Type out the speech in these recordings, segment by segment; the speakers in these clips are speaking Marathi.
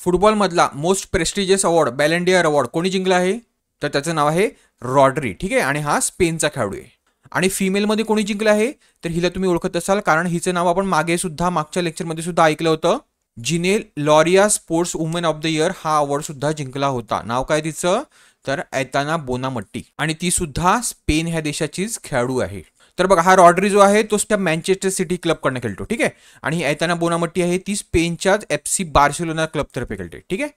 फुटबॉलमधला most prestigious award Ballon d'Or award कोणी जिंकला आहे? तर त्याचं नाव आहे रॉड्री. ठीक आहे, आणि हा स्पेनचा खेळाडू आहे. आणि फिमेलमध्ये कोणी जिंकलं आहे? तर हिला तुम्ही ओळखत असाल, कारण हिचं नाव आपण मागच्या लेक्चरमध्ये सुद्धा ऐकलं होतं. जिने Laureus sports women of the year हा अवॉर्ड सुद्धा जिंकला होता. नाव काय तिचं? तर ऐताना बोनामट्टी. आणि ती सुद्धा स्पेन ह्या देशाचीच खेळाडू आहे. तर बघा, हा रॉड्री जो आहे तो त्या मँचेस्टर सिटी क्लबकडनं खेळतो. ठीक आहे, आणि ही ऐताना बोनामट्टी आहे ती स्पेनच्याच FC बार्सिलोना क्लबतर्फे खेळते. ठीक आहे.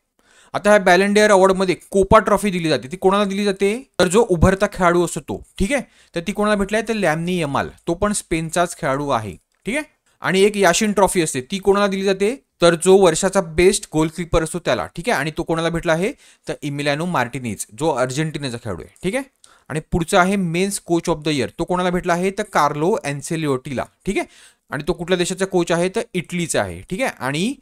आता ह्या बॅलन डिअर अवॉर्डमध्ये कोपा ट्रॉफी दिली जाते. ती कोणाला दिली जाते? तर जो उभरता खेळाडू असतो तो. ठीक आहे, तर ती कोणाला भेटलाय? तर लॅमिन यमाल, तो पण स्पेनचाच खेळाडू आहे. ठीक आहे. आणि एक याशिन ट्रॉफी असते, ती कोणाला दिली जाते? तर जो वर्षाचा बेस्ट गोलकीपर असतो त्याला. ठीक आहे, आणि तो कोणाला भेटला आहे? तर इमिलियानो मार्टिनेज, जो अर्जेंटिनाचा खेळाडू आहे. ठीक आहे. आणि पुढचा आहे men's coach of the year, तो कोणाला भेटला आहे? तर कार्लो अँसेलिओटीला. ठीक आहे, आणि तो कुठल्या देशाचा कोच आहे? तर इटलीचा आहे. ठीक आहे, आणि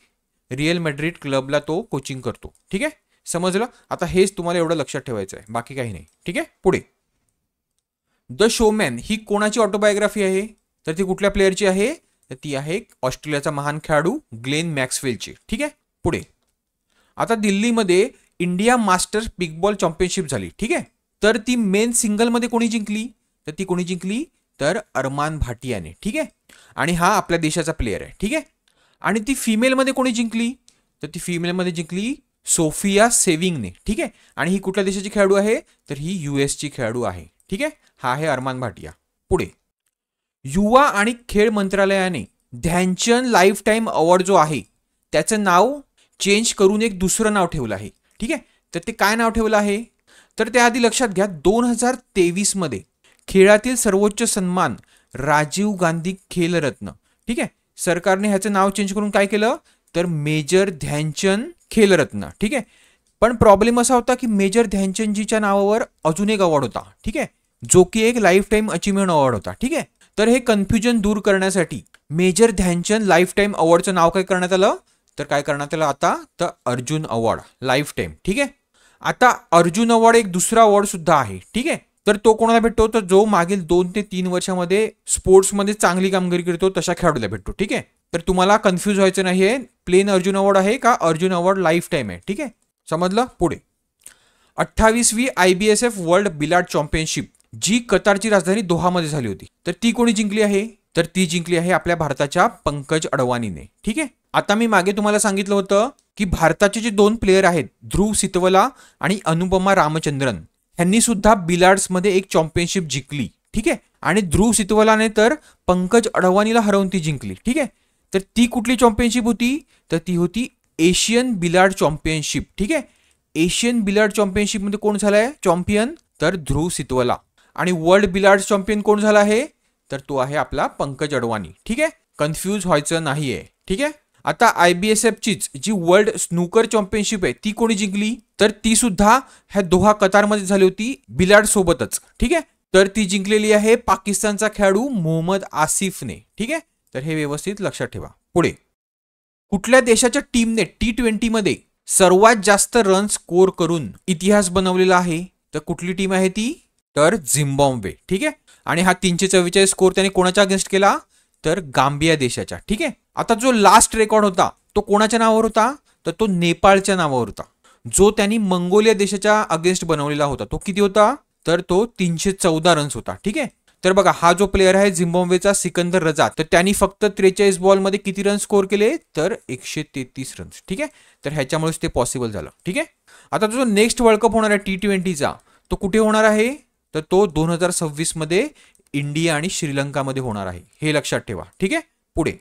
रिअल मॅड्रिड क्लबला तो कोचिंग करतो. ठीक आहे, समजलं? आता हेच तुम्हाला एवढं लक्षात ठेवायचं आहे, बाकी काही नाही. ठीक आहे. पुढे द शोमॅन ही कोणाची ऑटोबायोग्राफी आहे? तर ती कुठल्या प्लेअरची आहे? तर ती आहे ऑस्ट्रेलियाचा महान खेळाडू ग्लेन मॅक्सवेलची. ठीक आहे. पुढे आता दिल्लीमध्ये India masters big ball championship झाली. ठीक आहे, तर ती मेन सिंगलमध्ये कोणी जिंकली? तर ती कोणी जिंकली? तर अरमान भाटियाने. ठीक आहे, आणि हा आपल्या देशाचा प्लेअर आहे. ठीक आहे. आणि ती फिमेलमध्ये कोणी जिंकली? तर ती फिमेलमध्ये जिंकली सोफिया सेविंगने. ठीक आहे, आणि ही कुठल्या देशाची खेळाडू आहे? तर ही US ची खेळाडू आहे. ठीक आहे, हा आहे अरमान भाटिया. पुढे युवा आणि खेळ मंत्रालयाने ध्यानचंद लाईफ टाईम अवॉर्ड जो आहे त्याचं नाव चेंज करून एक दुसरं नाव ठेवलं आहे. ठीक आहे, तर ते काय नाव ठेवलं आहे? तर त्याआधी लक्षात घ्या, 2023 मध्ये खेळातील सर्वोच्च सन्मान राजीव गांधी खेलरत्न. ठीक आहे, सरकारने ह्याचं नाव चेंज करून काय केलं? तर मेजर ध्यानचंद खेलरत्न. ठीक आहे, पण प्रॉब्लेम असा होता की मेजर ध्यानचंदजीच्या नावावर अजून एक अवॉर्ड होता. ठीक आहे, जो की एक लाईफ टाईम अचिव्हमेंट अवॉर्ड होता. ठीक आहे, तर हे कन्फ्युजन दूर करण्यासाठी मेजर ध्यानचंद लाईफ टाईम अवॉर्डचं नाव काय करण्यात आलं? तर काय करण्यात आलं आता? तर अर्जुन अवॉर्ड लाईफ टाईम. ठीक आहे, आता अर्जुन अवॉर्ड एक दुसरा अवॉर्ड सुद्धा आहे. ठीक आहे, तर तो कोणाला भेटतो? तर जो मागील 2 ते 3 वर्षामध्ये स्पोर्ट्समध्ये चांगली कामगिरी करतो तशा खेळाडूला भेटतो. ठीक आहे, तर तुम्हाला कन्फ्यूज व्हायचं नाहीये, प्लेन अर्जुन अवॉर्ड आहे का अर्जुन अवॉर्ड लाईफ टाईम आहे. ठीक आहे, समजलं? पुढे 28वी IBSF वर्ल्ड बिलार्ड चॅम्पियनशिप जी कतारची राजधानी दोहामध्ये झाली होती, तर ती कोणी जिंकली आहे? तर ती जिंकली आहे आपल्या भारताच्या पंकज अडवाणीने. ठीक आहे, आता मी मागे तुम्हाला सांगितलं होतं की भारताचे जे 2 प्लेयर आहेत, ध्रुव सितवला आणि अनुपमा रामचंद्रन, यांनी सुद्धा बिलार्ड्समध्ये एक चॅम्पियनशिप जिंकली. ठीक आहे, आणि ध्रुव सितवलाने तर पंकज अडवाणीला हरवून ती जिंकली. ठीक आहे, तर ती कुठली चॅम्पियनशिप होती? तर ती होती एशियन बिलार्ड चॅम्पियनशिप. ठीक आहे, एशियन बिलार्ड चॅम्पियनशिपमध्ये कोण झालाय चॅम्पियन? तर ध्रुव सितवला. आणि वर्ल्ड बिलार्ड चॅम्पियन कोण झाला आहे? तर तो आहे आपला पंकज अडवाणी. ठीक आहे, कन्फ्यूज व्हायचं नाहीये. ठीक आहे, आता IBSF चीच जी वर्ल्ड स्नूकर चॅम्पियनशिप आहे ती कोणी जिंकली? तर ती सुद्धा ह्या दोहा कतारमध्ये झाली होती बिलार्ड सोबतच. ठीक आहे, तर ती जिंकलेली आहे पाकिस्तानचा खेळाडू मोहम्मद आसिफने. ठीक आहे, तर हे व्यवस्थित लक्षात ठेवा. पुढे कुठल्या देशाच्या टीमने T20 मध्ये सर्वात जास्त रन स्कोर करून इतिहास बनवलेला आहे? तर कुठली टीम आहे ती? तर झिम्बाब्वे. ठीक आहे, आणि हा 344 स्कोर त्याने कोणाच्या अगेन्स्ट केला? तर गांबिया देशाच्या. ठीक आहे, आता जो लास्ट रेकॉर्ड होता तो कोणाच्या नावावर होता? तर तो नेपाळच्या नावावर होता, जो त्यांनी मंगोलिया देशाच्या अगेन्स्ट बनवलेला होता. तो किती होता? तर तो 314 रन्स होता. ठीक आहे, तर बघा, हा जो प्लेअर आहे झिम्बाब्वेचा सिकंदर रजा, तर त्यांनी फक्त 43 बॉलमध्ये किती रन स्कोर केले? तर 133 रन्स. ठीक आहे, तर ह्याच्यामुळेच ते पॉसिबल झालं. ठीक आहे, आता जो नेक्स्ट वर्ल्ड कप होणार आहे T20चा तो कुठे होणार आहे? तर तो 2026 मध्ये इंडिया आणि श्रीलंकामध्ये होणार आहे, हे लक्षात ठेवा. ठीक आहे, पुढे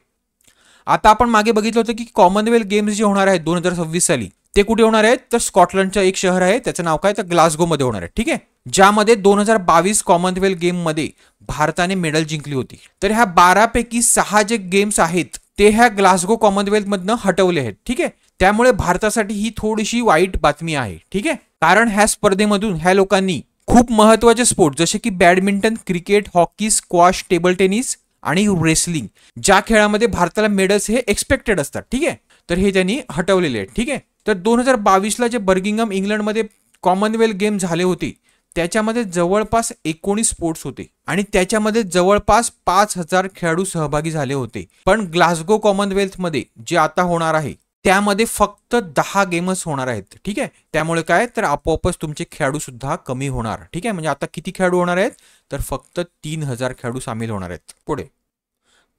आता आपण मागे बघितलं होतं की कॉमनवेल्थ गेम्स जे होणार आहेत 2026 साली ते कुठे होणार आहेत? तर स्कॉटलंडचं एक शहर आहे, त्याचं नाव काय? तर ग्लासगो मध्ये होणार आहे. ठीक आहे, ज्यामध्ये 2022 कॉमनवेल्थ गेम मध्ये भारताने मेडल जिंकली होती. तर ह्या 12 पैकी 6 जे गेम्स आहेत ते ह्या ग्लासगो कॉमनवेल्थ मधनं हटवले आहेत. ठीक आहे, त्यामुळे भारतासाठी ही थोडीशी वाईट बातमी आहे. ठीक आहे, कारण ह्या स्पर्धेमधून ह्या लोकांनी खूप महत्त्वाचे स्पोर्ट जसे की badminton, cricket, hockey, squash, table tennis आणि रेसलिंग, ज्या खेळामध्ये भारताला मेडल्स हे एक्सपेक्टेड असतात. ठीक आहे, तर हे त्यांनी हटवलेले आहेत. ठीक आहे, तर 2022ला जे बर्मिंगहॅम इंग्लंडमध्ये कॉमनवेल्थ गेम झाले होते त्याच्यामध्ये जवळपास 19 स्पोर्ट्स होते आणि त्याच्यामध्ये जवळपास 5000 खेळाडू सहभागी झाले होते. पण ग्लासगो कॉमनवेल्थ मध्ये जे आता होणार आहे त्यामध्ये फक्त 10 गेमच होणार आहेत. ठीक आहे, त्यामुळे काय तर आपोआपच तुमचे खेळाडू सुद्धा कमी होणार. ठीक आहे, म्हणजे आता किती खेळाडू होणार आहेत तर फक्त 3000 खेळाडू सामील होणार आहेत. पुढे,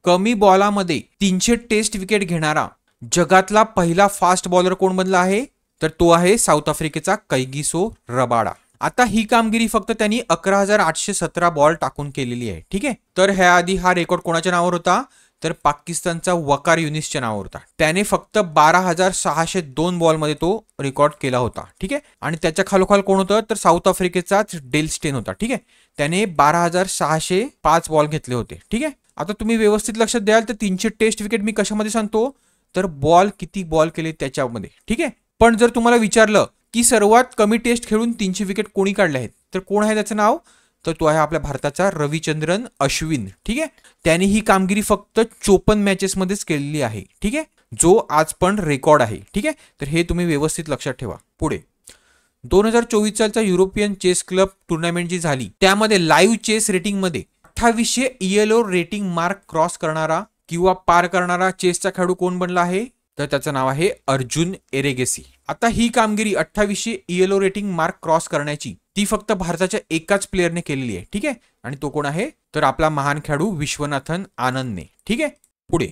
कमी बॉलामध्ये 300 टेस्ट विकेट घेणारा जगातला पहिला फास्ट बॉलर कोण बनला आहे तर तो आहे साऊथ आफ्रिकेचा कैगिसो रबाडा. आता ही कामगिरी फक्त त्यांनी 11,817 बॉल टाकून केलेली आहे. ठीक आहे, तर ह्या आधी हा रेकॉर्ड कोणाच्या नावावर होता तर पाकिस्तानचा वकार युनिसच्या नावावर होता. त्याने फक्त 12,602 बॉलमध्ये तो रेकॉर्ड केला होता. ठीक आहे, आणि त्याच्या खालोखाल कोण होतं तर साऊथ आफ्रिकेचाच डेल स्टेन होता. ठीक आहे, त्याने 12,605 बॉल घेतले होते. ठीक आहे, आता तुम्ही व्यवस्थित लक्षात द्याल तर 300 टेस्ट विकेट मी कशामध्ये सांगतो तर बॉल किती बॉल केले त्याच्यामध्ये. ठीक आहे, पण जर तुम्हाला विचारलं की सर्वात कमी टेस्ट खेळून 300 विकेट कोणी काढले आहेत तर कोण आहे त्याचं नाव तर तो आहे आपल्या भारताचा रविचंद्रन अश्विन. ठीक आहे, त्याने ही कामगिरी फक्त 54 मॅचेसमध्येच केलेली आहे. ठीक आहे, जो आज पण रेकॉर्ड आहे. ठीक आहे, तर हे तुम्ही व्यवस्थित लक्षात ठेवा. पुढे, 2024 सालचा युरोपियन चेस क्लब टुर्नामेंट जी झाली त्यामध्ये लाईव्ह चेस रेटिंगमध्ये 2800 ELO रेटिंग मार्क क्रॉस करणारा किंवा पार करणारा चेसचा खेळाडू कोण बनला आहे तर त्याचं नाव आहे अर्जुन एरेगेसी. आता ही कामगिरी 2800 ELO रेटिंग मार्क क्रॉस करण्याची ती फक्त भारताच्या एकाच प्लेअरने केलेली आहे. ठीक आहे, आणि तो कोण आहे तर आपला महान खेळाडू विश्वनाथन आनंदने. ठीक आहे, पुढे,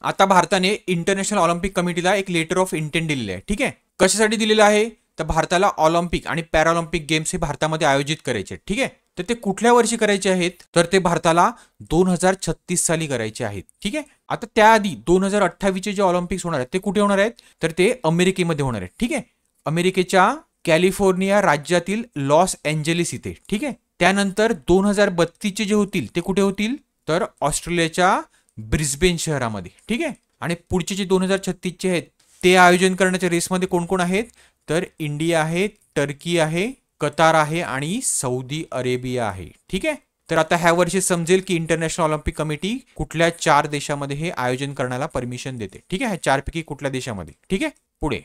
आता भारताने इंटरनॅशनल ऑलिम्पिक कमिटीला एक लेटर ऑफ इंटेंट दिलेलं आहे. ठीक आहे, कशासाठी दिलेलं आहे तर भारताला ऑलिम्पिक आणि पॅराऑलिम्पिक गेम्स हे भारतामध्ये आयोजित करायचे. ठीक आहे, तर ते कुठल्या वर्षी करायचे आहेत तर ते भारताला 2036 साली करायचे आहेत. ठीक आहे, आता त्याआधी 2028 जे ऑलिम्पिक्स होणार आहेत ते कुठे होणार आहेत तर ते अमेरिकेमध्ये होणार आहेत. ठीक आहे, अमेरिकेच्या कॅलिफोर्निया राज्यातील लॉस एंजेलिस इथे. ठीक आहे, त्यानंतर 2032 जे होतील ते कुठे होतील तर ऑस्ट्रेलियाच्या ब्रिस्बेन शहरामध्ये. ठीक आहे, आणि पुढचे जे 2036 आहेत ते आयोजन करण्याच्या रेसमध्ये कोण कोण आहेत तर इंडिया आहे, टर्की आहे, कतार आहे आणि सौदी अरेबिया आहे. ठीक आहे, तर आता ह्या वर्षी समजेल की इंटरनॅशनल ऑलिम्पिक कमिटी कुठल्या 4 देशामध्ये हे आयोजन करण्याला परमिशन देते. ठीक आहे, ह्या 4 पैकी कुठल्या देशामध्ये. ठीक आहे, पुढे,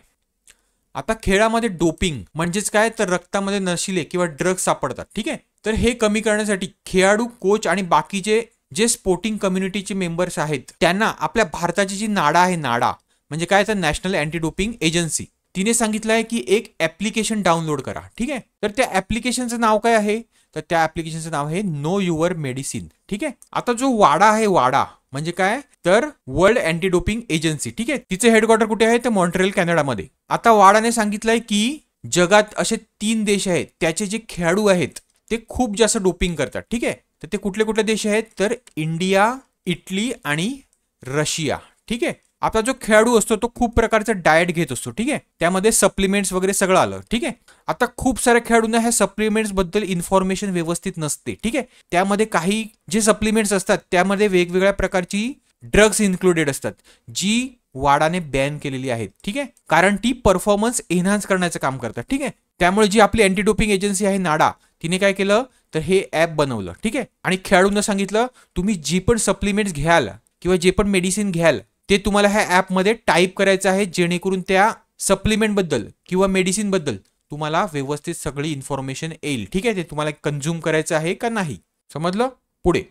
आता खेळामध्ये डोपिंग म्हणजेच काय तर रक्तामध्ये नशिले किंवा ड्रग्ज सापडतात. ठीक आहे, तर हे कमी करण्यासाठी खेळाडू, कोच आणि बाकीचे जे स्पोर्टिंग कम्युनिटीचे मेंबर्स आहेत त्यांना आपल्या भारताची जी नाडा आहे, नाडा म्हणजे काय तर नॅशनल अँटी डोपिंग एजन्सी, तिने सांगितलं आहे की एक ऍप्लिकेशन डाउनलोड करा. ठीक आहे, तर त्या ऍप्लिकेशनचं नाव काय आहे तर त्या ऍप्लिकेशनचं नाव आहे नो युअर मेडिसिन. ठीक आहे, आता जो वाडा आहे, वाडा म्हणजे काय तर वर्ल्ड अँटी डोपिंग एजन्सी. ठीक आहे, तिचे हेडक्वार्टर कुठे आहे तर मॉन्ट्रियल कॅनडामध्ये. आता वाडाने सांगितलंय की जगात असे 3 देश आहेत त्याचे जे खेळाडू आहेत ते खूप जास्त डोपिंग करतात. ठीक आहे, तर ते कुठले कुठले देश आहेत तर इंडिया, इटली आणि रशिया. ठीक आहे, आपला जो खेळाडू असतो तो खूप प्रकारचा डाएट घेत असतो. ठीक आहे, त्यामध्ये सप्लिमेंट्स वगैरे सगळं आलं. ठीक आहे, आता खूप साऱ्या खेळाडूंना ह्या सप्लिमेंट्स बद्दल इन्फॉर्मेशन व्यवस्थित नसते. ठीक आहे, त्यामध्ये काही जे सप्लिमेंट्स असतात त्यामध्ये वेगवेगळ्या प्रकारची ड्रग्ज इन्क्लुडेड असतात जी वाडाने बॅन केलेली आहेत. ठीक आहे, कारण ती परफॉर्मन्स एन्हान्स करण्याचं काम करतात. ठीक आहे, त्यामुळे जी आपली अँटी डोपिंग एजन्सी आहे नाडा, तिने काय केलं तर हे ऍप बनवलं. ठीक आहे, आणि खेळाडूंना सांगितलं तुम्ही जी पण सप्लिमेंट्स घ्याल किंवा जे पण मेडिसिन घ्याल ते तुम्हाला ह्या ॲपमध्ये टाईप करायचं आहे जेणेकरून त्या सप्लिमेंट बद्दल किंवा मेडिसिन बद्दल तुम्हाला व्यवस्थित सगळी इन्फॉर्मेशन येईल. ठीक आहे, ते तुम्हाला कंझ्युम करायचं आहे का नाही, समजलं. पुढे,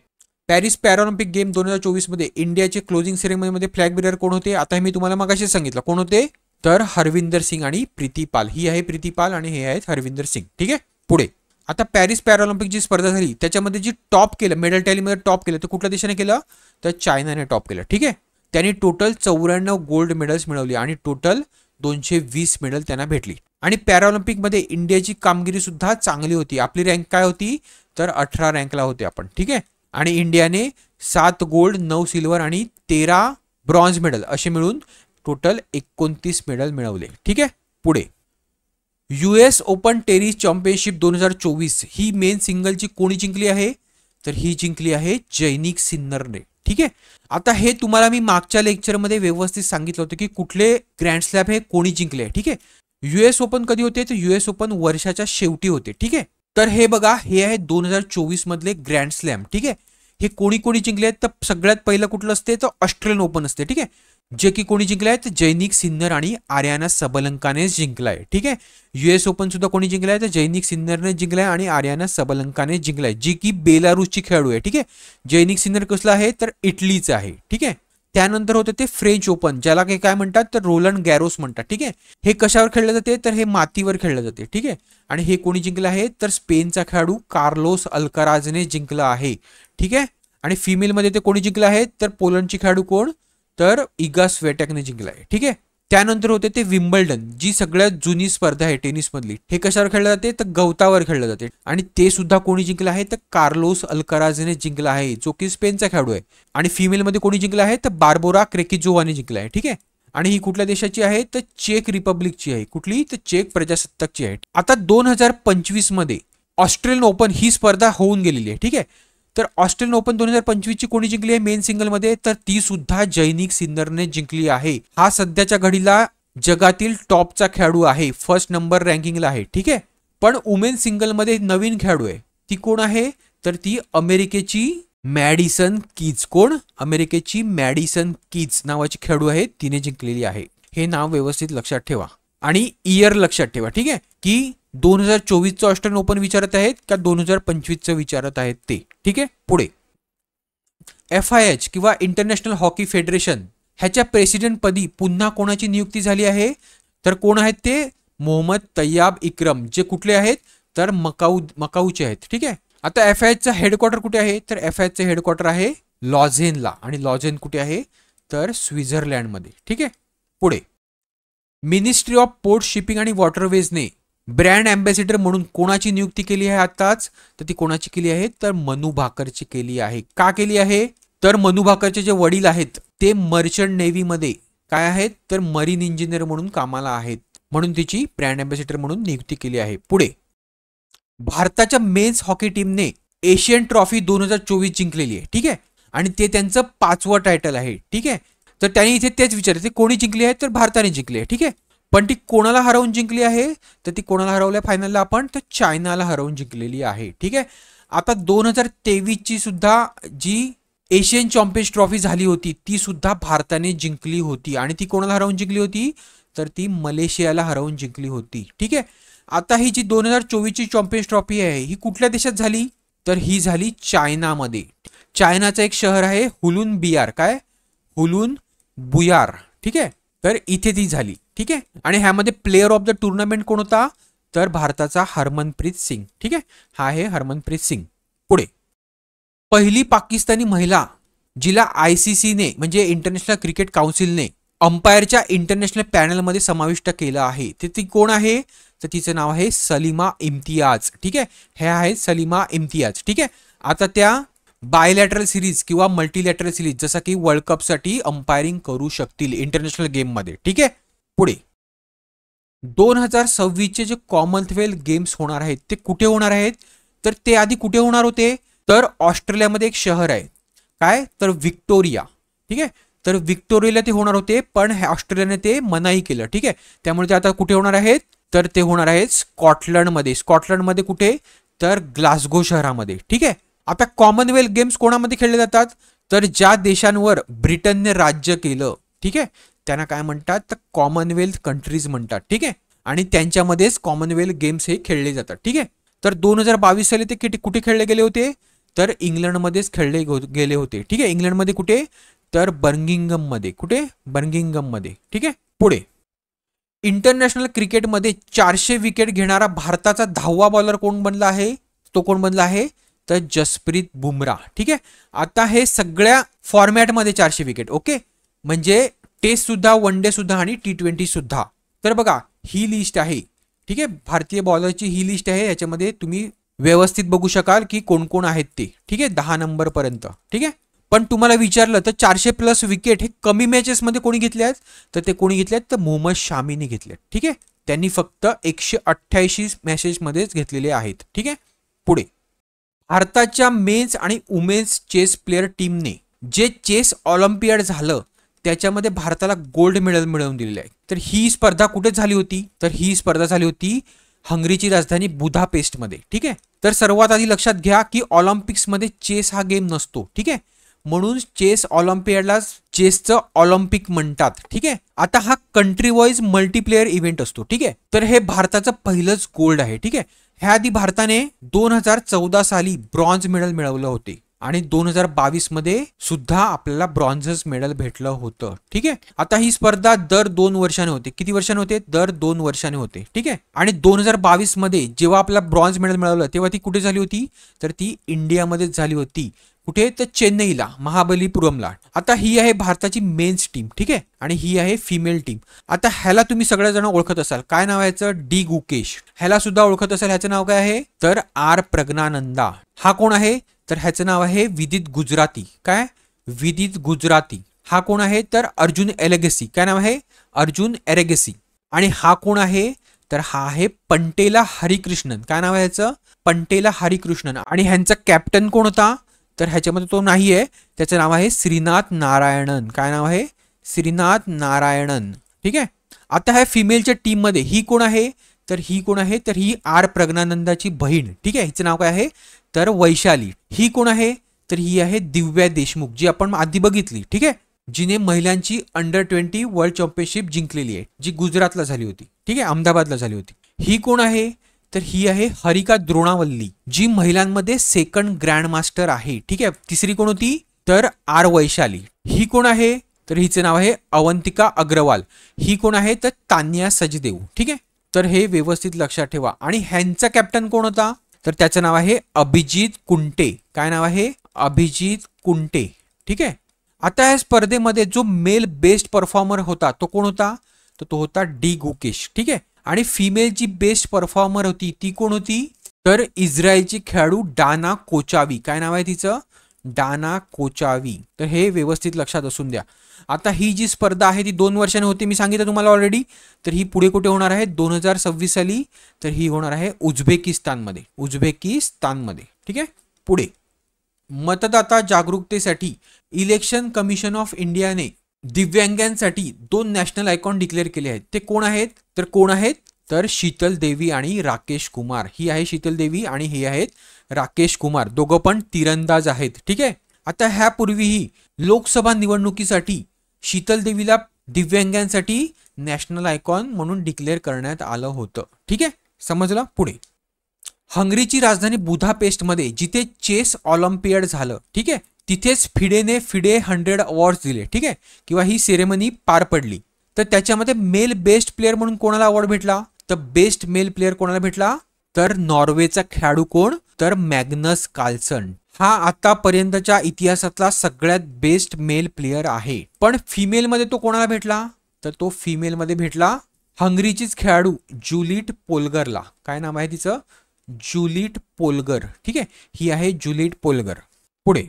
पॅरिस पॅराऑलिम्पिक गेम 2024 मध्ये इंडियाचे क्लोजिंग सेरेमनीमध्ये फ्लॅग बेअरर कोण होते आता हे मी तुम्हाला मगाशीच सांगितलं कोण होते तर हरविंदर सिंग आणि प्रीती पाल. ही आहे प्रीती पाल आणि हे आहेत हरविंदर सिंग. ठीक आहे, पुढे, आता पॅरिस पॅराऑलिम्पिक जी स्पर्धा झाली त्याच्यामध्ये जी टॉप केलं मेडल टॅलीमध्ये टॉप केलं तर कुठल्या देशाने केलं तर चायनाने टॉप केलं. ठीक आहे, त्यांनी टोटल 94 गोल्ड मेडल्स मिळवली आणि टोटल 220 मेडल त्यांना भेटली. आणि पॅराऑलिम्पिकमध्ये इंडियाची कामगिरी सुद्धा चांगली होती. आपली रँक काय होती तर 18 रँकला होते आपण. ठीक आहे, आणि इंडियाने 7 गोल्ड, 9 सिल्वर आणि 13 ब्रॉन्झ मेडल असे मिळून टोटल 29 मेडल मिळवले. ठीक आहे, पुढे, US ओपन टेनिस चॅम्पियनशिप 2024 ही मेन सिंगलची कोणी जिंकली आहे तर ही जिंकली आहे जैनिक सिन्नरने. ठीक आहे, आता हे तुम्हाला मी मागच्या लेक्चरमध्ये व्यवस्थित सांगितलं होतं की कुठले ग्रँड स्लॅम हे कोणी जिंकले. ठीक आहे, US ओपन कधी होते तर US ओपन वर्षाच्या शेवटी होते. ठीक आहे, तर हे बघा हे आहे 2024 मधले ग्रँड स्लॅम. ठीक आहे, हे कोणी कोणी जिंकले आहेत तर सगळ्यात पहिलं कुठलं असते तर ऑस्ट्रेलियन ओपन असते. ठीक आहे, जे की कोणी जिंकले आहेत जैनिक सिन्नर आणि आर्याना सबलंकाने जिंकलाय. ठीक आहे, US ओपन सुद्धा कोणी जिंकलाय तर जैनिक सिन्नरने जिंकलाय आणि आर्याना सबलंकाने जिंकलाय जी की बेलारूसची खेळाडू आहे. ठीक आहे, जैनिक सिन्नर कसला आहे तर इटलीचा आहे. ठीक आहे, त्यानंतर होते ते फ्रेंच ओपन, ज्याला काय म्हणतात तर रोलंड गॅरोस म्हणतात. ठीक आहे, हे कशावर खेळलं जाते तर हे मातीवर खेळलं जाते. ठीक आहे, आणि हे कोणी जिंकलं आहे तर स्पेनचा खेळाडू कार्लोस अल्काराजने जिंकलं आहे. ठीक आहे, आणि फिमेलमध्ये ते कोणी जिंकलं आहे तर पोलंडची खेळाडू कोण तर इगा स्वेटॅकने जिंकलं आहे. ठीक आहे, त्यानंतर होते ते विम्बल्डन, जी सगळ्यात जुनी स्पर्धा आहे टेनिसमधली. हे कशावर खेळलं जाते तर गवतावर खेळलं जाते, आणि ते सुद्धा कोणी जिंकलं आहे तर कार्लोस अल्काराजने जिंकलं आहे, जो की स्पेनचा खेळाडू आहे. आणि फिमेलमध्ये कोणी जिंकलं आहे तर बार्बोरा क्रेकिजोवाने जिंकलं आहे. ठीक आहे, आणि ही कुठल्या देशाची आहे तर चेक रिपब्लिकची आहे. कुठली तर चेक प्रजासत्ताकची आहे. आता 2025 मध्ये ऑस्ट्रेलियन ओपन ही स्पर्धा होऊन गेलेली आहे. ठीक आहे, तर ऑस्ट्रेलियन ओपन 2025 ची कोणी जिंकली आहे मेन सिंगलमध्ये तर ती सुद्धा जैनिक सिन्नरने जिंकली आहे. हा सध्याच्या घडीला जगातील टॉपचा खेळाडू आहे, फर्स्ट नंबर रँकिंगला आहे. ठीक आहे, पण वुमेन सिंगलमध्ये नवीन खेळाडू आहे, ती कोण आहे तर ती अमेरिकेची मॅडिसन कीज. कोण अमेरिकेची मॅडिसन कीज नावाची खेळाडू आहे, तिने जिंकलेली आहे. हे नाव व्यवस्थित लक्षात ठेवा आणि इयर लक्षात ठेवा. ठीक आहे, की 2024चं ऑस्ट्रेलियन ओपन विचारत आहेत का 2025चं विचारत आहेत ते. ठीक आहे, पुढे FIH किंवा इंटरनॅशनल हॉकी फेडरेशन ह्याच्या प्रेसिडेंट पदी पुन्हा कोणाची नियुक्ती झाली आहे तर कोण आहेत ते मोहम्मद तय्याब इक्रम, जे कुठले आहेत तर मकाऊचे आहेत. ठीक आहे, आता FIHचं हेडक्वार्टर कुठे आहे तर FIHचं हेडक्वार्टर आहे लॉझेनला, आणि लॉझेन कुठे आहे तर स्वित्झर्लंडमध्ये. ठीक आहे, पुढे मिनिस्ट्री ऑफ पोर्ट शिपिंग आणि वॉटरवेजने ब्रँड अँबॅसिडर म्हणून कोणाची नियुक्ती केली आहे आताच तर ती कोणाची केली आहे तर मनू भाकरची केली आहे. का केली आहे तर मनू भाकरचे जे वडील आहेत ते मर्चंट नेव्हीमध्ये काय आहेत तर मरीन इंजिनियर म्हणून कामाला आहेत, म्हणून तिची ब्रँड अँबॅसिडर म्हणून नियुक्ती केली आहे. पुढे भारताच्या मेन्स हॉकी टीमने एशियन ट्रॉफी 2024 जिंकलेली आहे. ठीक आहे, आणि ते त्यांचं 5वं टायटल आहे. ठीक आहे, तर त्यांनी इथे तेच विचारले कोणी जिंकली आहे तर भारताने जिंकली आहे. ठीक आहे, पण ती कोणाला हरवून जिंकली आहे तर ती कोणाला हरवल्या फायनलला आपण तर चायनाला हरवून जिंकलेली आहे. ठीक आहे, आता 2023ची सुद्धा जी एशियन चॅम्पियन्स ट्रॉफी झाली होती ती सुद्धा भारताने जिंकली होती, आणि ती कोणाला हरवून जिंकली होती तर ती मलेशियाला हरवून जिंकली होती. ठीक आहे, आता ही जी 2024ची चॅम्पियन्स ट्रॉफी आहे ही कुठल्या देशात झाली तर ही झाली चायनामध्ये. चायनाचं एक शहर आहे हुलुन बियार, काय हुलुन बुयार. ठीक आहे, तर इथे ती झाली. ठीक आहे, आणि ह्यामध्ये प्लेअर ऑफ द टुर्नामेंट कोण होता तर भारताचा हरमनप्रीत सिंग. ठीक आहे, हा आहे हरमनप्रीत सिंग. पुढे पहिली पाकिस्तानी महिला जिला ICCने म्हणजे इंटरनॅशनल क्रिकेट काउन्सिलने अंपायरच्या इंटरनॅशनल पॅनलमध्ये समाविष्ट केलं आहे, ते ती कोण आहे तर तिचं नाव आहे सलीमा इम्तियाज. ठीक आहे, हे आहे सलीमा इम्तियाज. ठीक आहे, आता त्या बायलॅटरल सिरीज किंवा मल्टीलॅटरल सिरीज जसं की वर्ल्ड कपसाठी अंपायरिंग करू शकतील इंटरनॅशनल गेममध्ये. ठीक आहे, पुढे 2026चे जे कॉमनवेल्थ गेम्स होणार आहेत ते कुठे होणार आहेत तर ते आधी कुठे होणार होते तर ऑस्ट्रेलियामध्ये एक शहर आहे काय तर विक्टोरिया. ठीक आहे, तर विक्टोरियाला ते होणार होते, पण ऑस्ट्रेलियाने ते मनाई केलं. ठीक आहे, त्यामुळे ते आता कुठे होणार आहेत तर ते होणार आहेत स्कॉटलंडमध्ये. स्कॉटलंडमध्ये कुठे तर ग्लासगो शहरामध्ये. ठीक आहे, आता कॉमनवेल्थ गेम्स कोणामध्ये खेळले जातात तर ज्या देशांवर ब्रिटनने राज्य केलं. ठीक आहे, त्यांना काय म्हणतात तर कॉमनवेल्थ कंट्रीज म्हणतात. ठीक आहे, आणि त्यांच्यामध्येच कॉमनवेल्थ गेम्स हे खेळले जातात. ठीक आहे, तर 2022 साली ते कुठे खेळले गेले होते तर इंग्लंडमध्येच खेळले गेले होते. ठीक आहे, इंग्लंडमध्ये कुठे तर बर्मिंगहम मध्ये. कुठे बर्मिंगहम मध्ये. ठीक आहे, पुढे इंटरनॅशनल क्रिकेटमध्ये 400 विकेट घेणारा भारताचा 10वा बॉलर कोण बनला आहे तो कोण बनला आहे तर जसप्रीत बुमराह. ठीक आहे, आता हे सगळ्या फॉर्मॅटमध्ये 400 विकेट. ओके, म्हणजे टेस्ट सुद्धा, वन डे सुद्धा आणि T20 सुद्धा. तर बघा ही लिस्ट आहे. ठीक आहे, भारतीय बॉलरची ही लिस्ट आहे, याच्यामध्ये तुम्ही व्यवस्थित बघू शकाल की कोण कोण आहेत ते. ठीक आहे, 10 नंबर पर्यंत. ठीक आहे, पण तुम्हाला विचारलं तर 400+ विकेट हे कमी मॅचेसमध्ये कोणी घेतले आहेत तर ते कोणी घेतले आहेत तर मोहम्मद शामीने घेतले. ठीक आहे, त्यांनी फक्त 188 मॅचेसमध्येच घेतलेले आहेत. ठीक आहे, पुढे भारताच्या मेन्स आणि वुमेन्स चेस प्लेअर टीमने जे चेस ऑलिम्पियाड झालं त्याच्यामध्ये भारताला गोल्ड मेडल मिळवून दिलेलं आहे. तर ही स्पर्धा कुठे झाली होती तर ही स्पर्धा झाली होती हंगरीची राजधानी बुधापेस्टमध्ये. ठीक आहे, तर सर्वात आधी लक्षात घ्या की ऑलिम्पिक्समध्ये चेस हा गेम नसतो. ठीक आहे, म्हणून चेस ऑलिम्पियाडला चेसचं ऑलिम्पिक म्हणतात. ठीक आहे, आता हा कंट्री वाईज मल्टीप्लेअर इव्हेंट असतो. ठीक आहे, तर हे भारताचं पहिलंच गोल्ड आहे. ठीक आहे, ह्या आधी भारताने 2014 साली ब्रॉन्झ मेडल मिळवलं होते आणि 2022 मध्ये सुद्धा आपल्याला ब्रॉन्झस मेडल भेटलं होतं. ठीक आहे. आता ही स्पर्धा दर 2 वर्षाने होते. किती वर्षाने होते? दर 2 वर्षाने होते. ठीक आहे. आणि 2022 मध्ये जेव्हा आपल्याला ब्रॉन्झ मेडल मिळालं तेव्हा ती कुठे झाली होती? तर ती इंडियामध्येच झाली होती. कुठे? तर चेन्नईला, महाबलीपुरमला. आता ही आहे भारताची मेन्स टीम. ठीक आहे. आणि ही आहे फिमेल टीम. आता ह्याला तुम्ही सगळेजण ओळखत असाल. काय नाव आहे ह्याचं? डी गुकेश. ह्याला सुद्धा ओळखत असाल. ह्याचं नाव काय आहे? तर आर प्रज्ञानंदा. हा कोण आहे? तर ह्याचं नाव आहे विदित गुजराती. काय? विदित गुजराती. हा कोण आहे? तर अर्जुन एरेगसी. काय नाव आहे? अर्जुन एरेगसी. आणि हा कोण आहे? तर हा आहे पंटेला हरिकृष्णन. काय नाव आहे ह्याचं? पंटेला हरिकृष्णन. आणि ह्यांचा कॅप्टन कोण होता? तर ह्याच्यामध्ये तो नाही आहे. त्याचं नाव आहे श्रीनाथ नारायणन. काय नाव आहे? श्रीनाथ नारायणन. ठीक आहे. आता ह्या फिमेलच्या टीम मध्ये ही कोण आहे? तर ही कोण आहे? तर ही आर प्रज्ञानंदाची बहीण. ठीक आहे. हिचं नाव काय आहे? तर वैशाली. ही कोण आहे? तर ही आहे दिव्या देशमुख, जी आपण आधी बघितली. ठीक आहे. जिने महिलांची अंडर-20 वर्ल्ड चॅम्पियनशिप जिंकलेली आहे, जी गुजरातला झाली होती. ठीक आहे. अहमदाबादला झाली होती. ही कोण आहे? तर ही आहे हरिका द्रोणावल्ली, जी महिलांमध्ये सेकंड ग्रँड मास्टर आहे. ठीक आहे. तिसरी कोण होती? तर आर वैशाली. ही कोण आहे? तर हिचं नाव आहे अवंतिका अग्रवाल. ही कोण आहे? तर तान्या सचदेव. ठीक आहे. तर हे व्यवस्थित लक्षात ठेवा. आणि ह्यांचा कॅप्टन कोण होता? तर त्याचं नाव आहे अभिजित कुंटे. काय नाव आहे? अभिजित कुंटे. ठीक आहे. आता या स्पर्धेमध्ये जो मेल बेस्ट परफॉर्मर होता तो कोण होता? तर तो होता डी गुकेश. ठीक आहे. आणि फिमेल जी बेस्ट परफॉर्मर होती ती कोण होती? तर इस्रायलची खेळाडू डाना कोचावी. काय नाव आहे तिचं? डाना कोचावी. तर हे व्यवस्थित लक्षात असून द्या. आता ही जी स्पर्धा आहे ती 2 वर्षांनी होती, मी सांगितलं तुम्हाला ऑलरेडी. तर ही पुढे कुठे होणार आहे? 2026 साली. तर ही होणार आहे उझबेकिस्तानमध्ये. उझबेकिस्तानमध्ये. ठीक आहे. पुढे मतदाता जागरूकतेसाठी इलेक्शन कमिशन ऑफ इंडियाने दिव्यांगांसाठी 2 नॅशनल आयकॉन डिक्लेअर केले आहेत. ते कोण आहेत? तर कोण आहेत? तर शीतल देवी आणि राकेश कुमार. ही आहे शीतल देवी आणि हे आहेत राकेश कुमार. दोघं पण तिरंदाज आहेत. ठीक आहे. आता ह्यापूर्वीही लोकसभा निवडणुकीसाठी शीतल देवीला दिव्यांगांसाठी नॅशनल आयकॉन म्हणून डिक्लेअर करण्यात आलं होतं. ठीक आहे. समजलं? पुढे हंगरीची राजधानी बुधापेस्टमध्ये जिथे चेस ऑलिम्पियाड झालं. ठीक आहे. तिथेच फिडेने फिडे 100 अवॉर्ड्स दिले. ठीक आहे. किंवा ही सेरेमनी पार पडली. तर त्याच्यामध्ये मेल बेस्ट प्लेअर म्हणून कोणाला अवॉर्ड भेटला? तर बेस्ट मेल प्लेअर कोणाला भेटला? तर नॉर्वेचा खेळाडू कोण? तर मॅग्नस कार्लसन. हा आतापर्यंतच्या इतिहासातला सगळ्यात बेस्ट मेल प्लेअर आहे. पण फिमेल मध्ये तो कोणाला भेटला? तर तो फिमेल मध्ये भेटला हंगरीचीच खेळाडू जुलिट पोलगरला. काय नाव आहे तिचं? जुलिट पोलगर. ठीक आहे. ही आहे जुलिट पोलगर. पुढे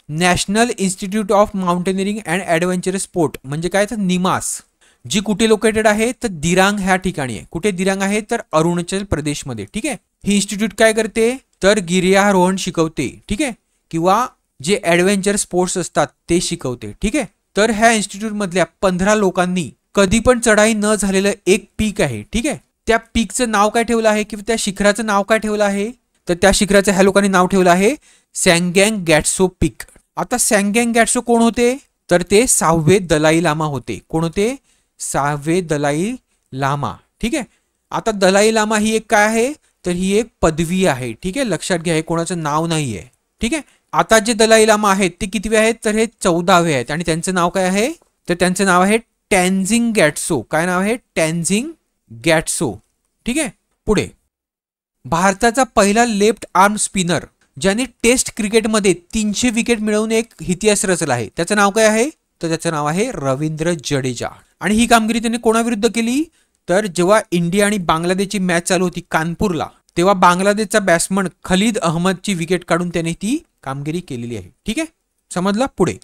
national institute of mountaineering and adventurous sport म्हणजे काय? तर निमास, जी कुठे लोकेटेड आहे? तर दिरांग ह्या ठिकाणी आहे. कुठे दिरांग आहे? तर अरुणाचल प्रदेशमध्ये. ठीक आहे. ही इन्स्टिट्यूट काय करते? तर गिर्यारोहण शिकवते. ठीक आहे. किंवा जे ॲडव्हेंचर स्पोर्ट्स असतात ते शिकवते. ठीक आहे. तर ह्या इन्स्टिट्यूट मधल्या 15 लोकांनी कधी पण चढाई न झालेलं एक पीक आहे. ठीक आहे. त्या पीकचं नाव काय ठेवलं आहे किंवा त्या शिखराचं नाव काय ठेवलं आहे? तर त्या शिखराचं ह्या लोकांनी नाव ठेवलं आहे सॅंग्यांग गॅट्सो पीक. आता सॅंग्यांग गॅट्सो कोण होते? तर ते 6वे दलाई लामा होते. कोण होते? 6वे दलाई लामा. ठीक आहे. आता दलाई लामा ही एक काय आहे? तर ही एक पदवी आहे. ठीक आहे. लक्षात घ्या, हे कोणाचं नाव नाही आहे. ठीक आहे. आता जे दलाई लामा आहेत ते कितवे आहेत? तर हे 14वे आहेत. आणि त्यांचं नाव काय आहे? तर त्यांचं नाव आहे टॅन्झिंग गॅट्सो. काय नाव आहे? टॅन्झिंग गॅट्सो. ठीक आहे. पुढे भारताचा पहिला लेफ्ट आर्म स्पिनर ज्याने टेस्ट क्रिकेटमध्ये 300 विकेट मिळवून एक इतिहास रचला आहे, त्याचं नाव काय आहे? तर त्याचं नाव आहे रवींद्र जडेजा. आणि ही कामगिरी त्यांनी कोणाविरुद्ध केली? तर जेव्हा इंडिया आणि बांगलादेशची मॅच चालू होती कानपूरला, तेव्हा बांगलादेशचा बॅट्समन खलीद अहमदची विकेट काढून त्याने ती कामगिरी केलेली आहे. ठीक आहे. समजला? पुढे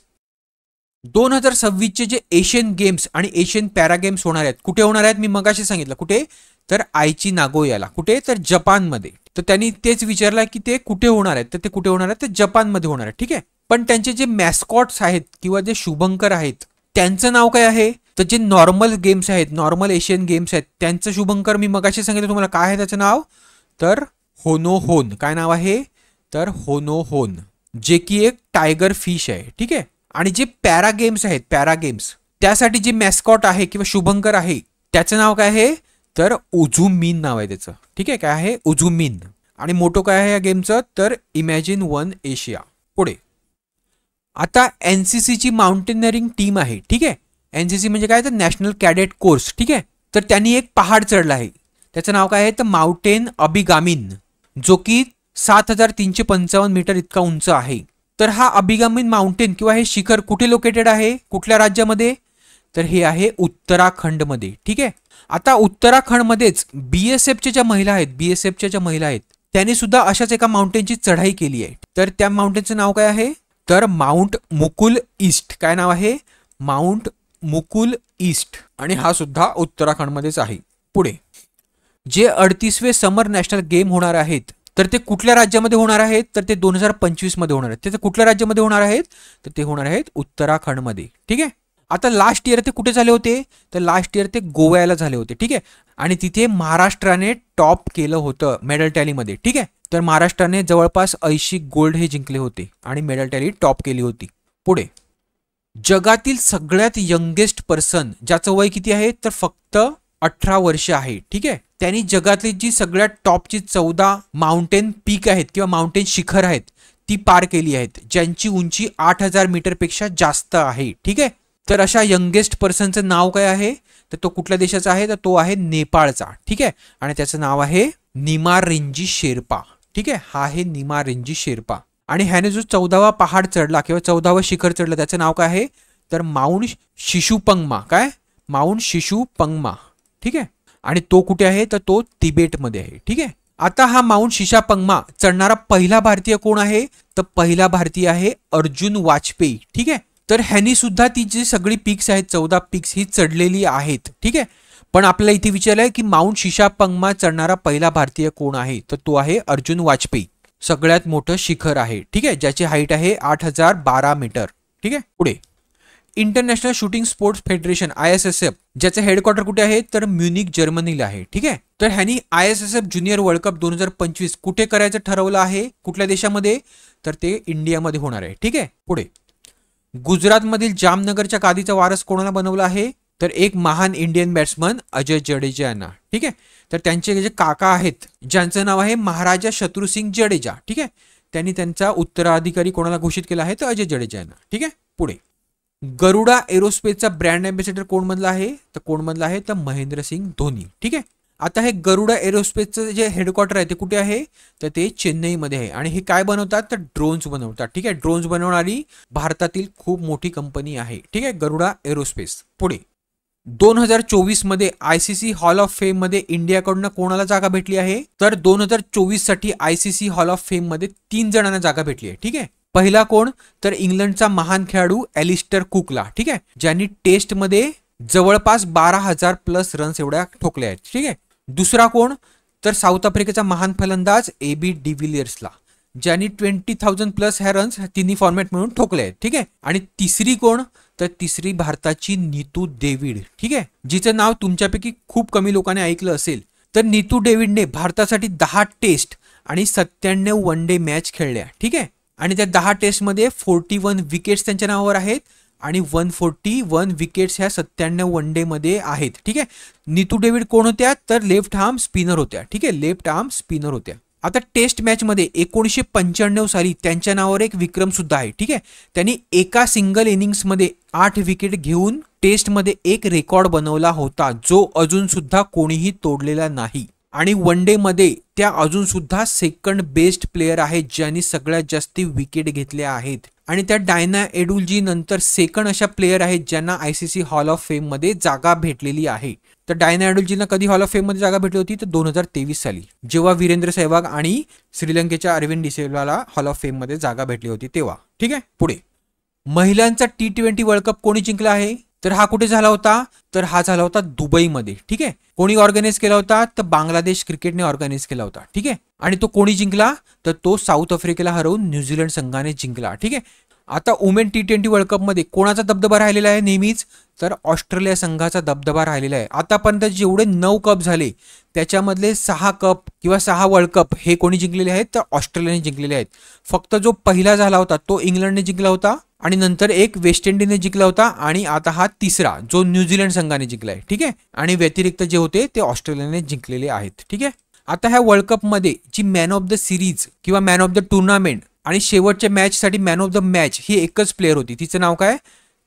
2026 जे एशियन गेम्स आणि एशियन पॅरा गेम्स होणार आहेत, कुठे होणार आहेत? मी मगाशी सांगितलं. कुठे? तर आयची नागोयाला. कुठे? तर जपानमध्ये. तर त्यांनी तेच विचारलं की ते कुठे होणार आहेत? तर ते कुठे होणार आहेत? तर जपानमध्ये होणार आहे. ठीक आहे. पण त्यांचे जे मॅस्कॉट्स आहेत किंवा जे शुभंकर आहेत त्यांचं नाव काय आहे? तर जे नॉर्मल गेम्स आहेत, नॉर्मल एशियन गेम्स आहेत, त्यांचं शुभंकर मी मगाशी सांगितलं तुम्हाला. काय आहे त्याचं नाव? तर होनो होन. काय नाव आहे? तर होनो होन, जे की एक टायगर फिश आहे. ठीक आहे. आणि जे पॅरा गेम्स आहेत, पॅरा गेम्स, त्यासाठी जे मॅस्कॉट आहे किंवा शुभंकर आहे त्याचं नाव काय आहे? तर उझुमिन नाव आहे त्याचं. ठीक आहे. काय आहे? उझुमिन. आणि मोटो काय आहे या गेमचं? तर इमॅजिन वन एशिया. पुढे आता NCC ची माउंटेनरिंग टीम आहे, ठीक आहे. NCC म्हणजे काय तर नॅशनल कॅडेट कोर्स, ठीक आहे. तर त्यांनी एक पहाड चढला आहे, त्याचं नाव काय आहे तर माउंटेन अबिगामिन, जो की 7355 मीटर इतका उंच आहे. तर हा अबिगामिन माउंटेन किंवा हे शिखर कुठे लोकेटेड आहे, कुठल्या राज्यामध्ये, तर हे आहे उत्तराखंडमध्ये, ठीक आहे. आता उत्तराखंडमध्येच BSFच्या ज्या महिला आहेत, BSFच्या ज्या महिला आहेत त्यांनी सुद्धा अशाच एका माउंटेनची चढाई केली आहे. तर त्या माउंटेनचं नाव काय आहे तर माउंट मुकुल ईस्ट. काय नाव आहे, माउंट मुकुल ईस्ट, आणि हा सुद्धा उत्तराखंडमध्येच आहे. पुढे जे 38वे समर नॅशनल गेम होणार आहेत तर ते कुठल्या राज्यामध्ये होणार आहेत, तर ते 2025 मध्ये होणार आहेत. ते कुठल्या राज्यामध्ये होणार आहेत, तर ते होणार आहेत उत्तराखंडमध्ये, ठीक आहे. आता लास्ट इयर ते कुठे झाले होते, तर लास्ट इयर ते गोव्याला झाले होते, ठीक आहे. आणि तिथे महाराष्ट्राने टॉप केलं होतं मेडल टॅलीमध्ये, ठीक आहे. तर महाराष्ट्राने जवळपास 80 गोल्ड हे जिंकले होते आणि मेडल टॅली टॉप केली होती. पुढे जगातील सगळ्यात यंगेस्ट पर्सन ज्याचं वय किती आहे तर फक्त 18 वर्ष आहे, ठीक आहे. त्यांनी जगातली जी सगळ्यात टॉपची 14 माउंटेन पीक आहेत किंवा माउंटेन शिखर आहेत ती पार केली आहेत, ज्यांची उंची 8000 मीटरपेक्षा जास्त आहे, ठीक आहे. तर अशा यंगेस्ट पर्सनचं नाव काय आहे, तर तो कुठल्या देशाचा आहे, तर तो आहे नेपाळचा, ठीक आहे. आणि त्याचं नाव आहे निमारिंजी शेर्पा, ठीक आहे. हा आहे निमारिंजी शेर्पा. आणि ह्याने जो 14वा पहाड चढला किंवा 14वा शिखर चढलं त्याचं नाव काय आहे तर माउंट शिशुपंगमा. काय, माउंट शिशुपंगमा, ठीक आहे. आणि तो कुठे आहे तर तो तिबेटमध्ये आहे, ठीक आहे. आता हा माउंट शिशापंगमा चढणारा पहिला भारतीय कोण आहे, तर पहिला भारतीय आहे अर्जुन वाजपेयी, ठीक आहे. तर ह्यानी सुद्धा ती जी सगळी पिक्स आहेत 14 पिक्स ही चढलेली आहेत, ठीक आहे. पण आपल्याला इथे विचारलंय की माउंट शिशापंगमा चढणारा पहिला भारतीय कोण आहे, तर तो आहे अर्जुन वाजपेयी. सगळ्यात मोठं शिखर आहे, ठीक आहे, ज्याची हाईट आहे 8012 मीटर, ठीक आहे. पुढे international shooting sports federation ISSF ज्याचं हेडक्वार्टर कुठे आहे तर म्युनिक जर्मनीला आहे, ठीक आहे. तर ह्यांनी ISSF ज्युनियर वर्ल्ड कप 2025 कुठे करायचं ठरवलं आहे, कुठल्या देशामध्ये, तर ते इंडियामध्ये होणार आहे, ठीक आहे. पुढे गुजरातमधील जामनगरच्या गादीचा वारस कोणाला बनवला आहे, तर एक महान इंडियन बॅट्समन अजय जडेजा यांना, ठीक आहे. तर त्यांचे जे काका आहेत ज्यांचं नाव आहे महाराजा शत्रुसिंग जडेजा, ठीक आहे, त्यांनी त्यांचा उत्तराधिकारी कोणाला घोषित केला आहे तर अजय जडेजा यांना, ठीक आहे. पुढे गरुडा एरोस्पेसचा ब्रँड अँबॅसेडर कोण बनला आहे, तर कोण बनला आहे तर महेंद्रसिंग धोनी, ठीक आहे. आता हे गरुडा एरोस्पेसचं जे हेडक्वार्टर आहे ते कुठे आहे, तर ते चेन्नईमध्ये आहे. आणि हे काय बनवतात तर ड्रोन्स बनवतात, ठीक आहे. ड्रोन्स बनवणारी भारतातील खूप मोठी कंपनी आहे, ठीक आहे, गरुडा एरोस्पेस. पुढे 2024 मध्ये ICC हॉल ऑफ फेम मध्ये इंडियाकडून कोणाला जागा भेटली आहे, तर 2024 साठी ICC हॉल ऑफ फेम मध्ये 3 जणांना जागा भेटली आहे, ठीक आहे. पहिला कोण तर इंग्लंडचा महान खेळाडू एलिस्टर कुकला, ठीक आहे, ज्यांनी टेस्टमध्ये जवळपास 12,000 प्लस रन्स एवढ्या ठोकले आहेत, ठीक आहे. दुसरा कोण तर साऊथ आफ्रिकेचा महान फलंदाज AB डिव्हिलियर्सला, ज्यांनी 20,000 प्लस ह्या रन्स तिन्ही फॉर्मॅट मिळून ठोकले आहेत, ठीक आहे. आणि तिसरी कोण तर तिसरी भारताची नीतू डेव्हिड, ठीक आहे, जिचं नाव तुमच्यापैकी खूप कमी लोकांनी ऐकलं असेल. तर नीतू डेव्हिडने भारतासाठी 10 टेस्ट आणि 97 वन डे मॅच खेळल्या, ठीक आहे. आणि त्या 10 टेस्टमध्ये 41 विकेट्स त्यांच्या नावावर आहेत आणि 141 विकेट्स ह्या 97 वन डे मध्ये आहेत, ठीक आहे. नीतू डेव्हिड कोण होत्या तर लेफ्ट आर्म स्पिनर होत्या, ठीक आहे, लेफ्ट आर्म स्पिनर होत्या. आता टेस्ट मॅच मध्ये 1995 साली त्यांच्या नावावर एक विक्रम सुद्धा आहे, ठीक आहे. त्यांनी एका सिंगल इनिंग्स मध्ये 8 विकेट घेऊन टेस्ट मध्ये एक रेकॉर्ड बनवला होता, जो अजून सुद्धा कोणीही तोडलेला नाही. आणि वन डे मध्ये त्या अजून सुद्धा सेकंड बेस्ट प्लेयर आहेत ज्यांनी सगळ्यात जास्त विकेट घेतल्या आहेत. आणि त्या डायना एडुलजी नंतर सेकंड अशा प्लेयर आहेत ज्यांना ICC हॉल ऑफ फेम मध्ये जागा भेटलेली आहे. तर डायना एडुलजींना कधी हॉल ऑफ फेम मध्ये जागा भेटली होती तर 2023 साली, जेव्हा वीरेंद्र सहवाग आणि श्रीलंकेच्या अरविंद डिसिल्वाला हॉल ऑफ फेम मध्ये जागा भेटली होती तेव्हा, ठीक आहे. पुढे महिलांचा T20 वर्ल्ड कप कोणी जिंकला आहे, तर हा कुठे झाला होता, तर हा झाला होता दुबईमध्ये, ठीक आहे. कोणी ऑर्गनाइज केला होता तर बांगलादेश क्रिकेटने ऑर्गनाइज केला होता, ठीक आहे. आणि तो कोणी जिंकला तर तो साऊथ आफ्रिकेला हरवून न्यूझीलंड संघाने जिंकला, ठीक आहे. आता वुमेन T20 वर्ल्ड कप मध्ये कोणाचा दबदबा राहिलेला आहे नेहमीच, तर ऑस्ट्रेलिया संघाचा दबदबा राहिलेला आहे. आतापर्यंत जेवढे 9 कप झाले त्याच्यामधले 6 कप किंवा 6 वर्ल्ड कप हे कोणी जिंकलेले आहेत तर ऑस्ट्रेलियाने जिंकलेले आहेत. फक्त जो पहिला झाला होता तो इंग्लंडने जिंकला होता आणि नंतर एक वेस्ट इंडिजने जिंकला होता आणि आता हा तिसरा जो न्यूझीलंड संघाने जिंकलाय, ठीक आहे. आणि व्यतिरिक्त जे होते ते ऑस्ट्रेलियाने जिंकलेले आहेत, ठीक आहे. आता ह्या वर्ल्ड कप मध्ये जी मॅन ऑफ द सिरीज किंवा मॅन ऑफ द टुर्नामेंट आणि शेवटच्या मॅचसाठी मॅन ऑफ द मॅच ही एकच प्लेअर होती. तिचं नाव काय,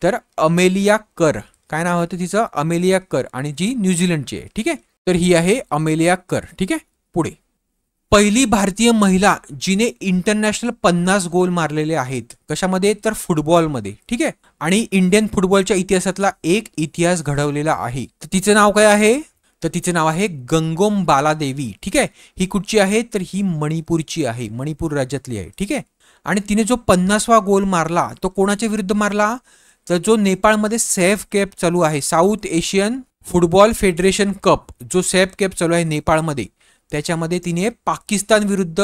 तर अमेलिया कर. काय नाव होतं तिचं, अमेलिया कर, आणि जी न्यूझीलंडची आहे. ठीक आहे, तर ही आहे अमेलिया कर. ठीक आहे, पुढे पहिली भारतीय महिला जिने इंटरनॅशनल 50 गोल मारलेले आहेत. कशामध्ये, तर फुटबॉलमध्ये. ठीक आहे, आणि इंडियन फुटबॉलच्या इतिहासातला एक इतिहास घडवलेला आहे. तर तिचं नाव काय आहे, तर तिचं नाव आहे गंगोम बालादेवी. ठीक आहे, ही कुठची आहे, तर ही मणिपूरची आहे, मणिपूर राज्यातली आहे. ठीक आहे, आणि तिने जो 50वा गोल मारला तो कोणाच्या विरुद्ध मारला, तर जो नेपाळमध्ये सॅफ कप चालू आहे, south Asian football federation cup, जो सॅफ कप चालू आहे नेपाळमध्ये, त्याच्यामध्ये तिने पाकिस्तान विरुद्ध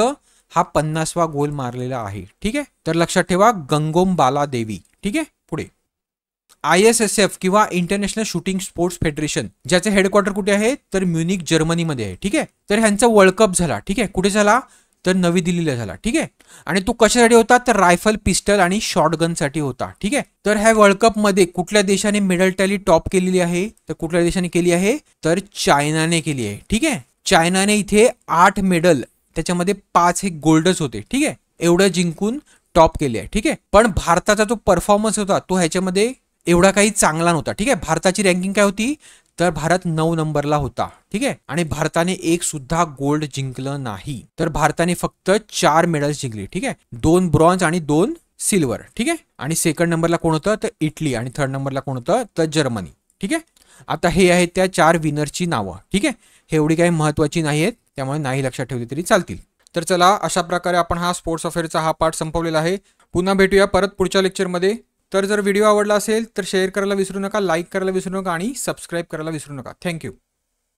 हा 50वा गोल मारलेला आहे. ठीक आहे, तर लक्षात ठेवा गंगोम बालादेवी. ठीक आहे, पुढे ISSF किंवा इंटरनॅशनल शूटिंग स्पोर्ट्स फेडरेशन, ज्याचे हेडक्वार्टर कुठे आहे, तर म्युनिक जर्मनीमध्ये आहे. ठीक आहे, तर ह्यांचा वर्ल्ड कप झाला. ठीक आहे, कुठे झाला, तर नवी दिल्लीला झाला. ठीक आहे, आणि तो कशासाठी होता, तर रायफल, पिस्टल आणि शॉटगनसाठी होता. ठीक आहे, तर ह्या वर्ल्ड कप मध्ये कुठल्या देशाने मेडल टॅली टॉप केलेली आहे, तर कुठल्या देशाने केली आहे, तर चायनाने केली आहे. ठीक आहे, चायनाने इथे 8 मेडल, त्याच्यामध्ये 5 हे गोल्डच होते. ठीक आहे, एवढं जिंकून टॉप केले आहे. ठीक आहे, पण भारताचा जो परफॉर्मन्स होता तो ह्याच्यामध्ये एवढा काही चांगला नव्हता. ठीक आहे, भारताची रँकिंग काय होती, तर भारत 9 नंबरला होता. ठीक आहे, आणि भारताने एक सुद्धा गोल्ड जिंकलं नाही. तर भारताने फक्त 4 मेडल्स जिंकले. ठीक आहे, 2 ब्रॉन्झ आणि 2 सिल्वर. ठीक आहे, आणि सेकंड नंबरला कोण होतं, तर इटली, आणि थर्ड नंबरला कोण होतं, तर जर्मनी. ठीक आहे, आता हे आहेत त्या 4 विनरची नावं. ठीक आहे, हे एवढी काही महत्वाची नाही आहेत, त्यामुळे नाही लक्षात ठेवली तरी चालतील. तर चला, अशा प्रकारे आपण हा स्पोर्ट्स अफेअरचा हा पार्ट संपवलेला आहे. पुन्हा भेटूया परत पुढच्या लेक्चरमध्ये. तर जर व्हिडिओ आवडला असेल तर शेअर करायला विसरू नका, लाईक करायला विसरू नका आणि सबस्क्राईब करायला विसरू नका. थँक्यू.